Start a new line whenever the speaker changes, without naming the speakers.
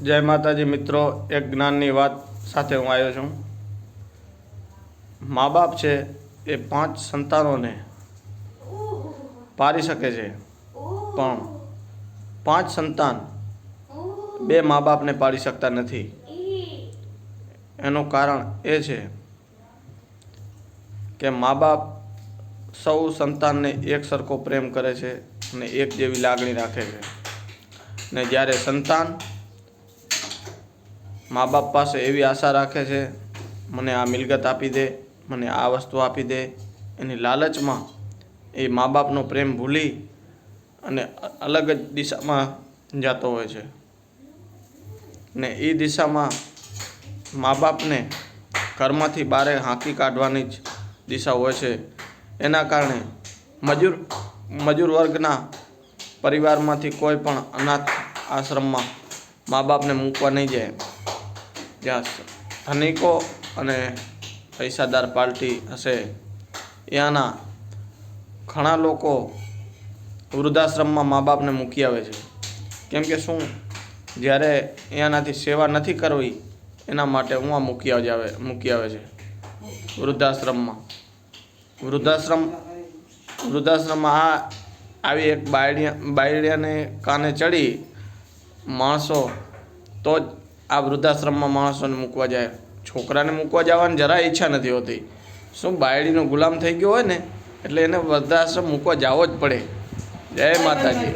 જય માતાજી મિત્રો, એક જ્ઞાનની વાત સાથે હું આવ્યો છું। મા બાપ છે એ 5 સંતાનોને પારી શકે છે, પણ 5 સંતાન 2 મા બાપને પાડી શકતા નથી। એનું કારણ એ છે કે મા બાપ સૌ સંતાનને એક સરખો પ્રેમ કરે છે અને એક જેવી લાગણી રાખે છે, ને જ્યારે સંતાન મા બાપ પાસે એવી આશા રાખે છે, મને આ મિલકત આપી દે, મને આ વસ્તુ આપી દે, એની લાલચમાં એ મા બાપનો પ્રેમ ભૂલી અને અલગ જ દિશામાં જતો હોય છે, ને એ દિશામાં મા બાપને ઘરમાંથી બહાર હાંકી કાઢવાની જ દિશા હોય છે। એના કારણે મજૂર વર્ગના પરિવારમાંથી કોઈ પણ અનાથ આશ્રમમાં મા બાપને મૂકવા નહીં જાય। જ્યાં ધનિકો અને પૈસાદાર પાર્ટી હશે, ત્યાંના ઘણા લોકો વૃદ્ધાશ્રમમાં મા બાપને મૂકી આવે છે। કેમ કે શું, જ્યારે ત્યાંનાથી સેવા નથી કરવી એના માટે હું આ મૂકી આવે છે વૃદ્ધાશ્રમમાં આવી એક બાયડિયાને કાને ચડી માણસો તો જ આ વૃદ્ધાશ્રમમાં માણસોને મૂકવા જાય। છોકરાને મૂકવા જવાની જરાય ઈચ્છા નથી હોતી। શું, બાયડીનો ગુલામ થઈ ગયો હોય ને એટલે એને વૃદ્ધાશ્રમ મૂકવા જવો જ પડે। જય માતાજી।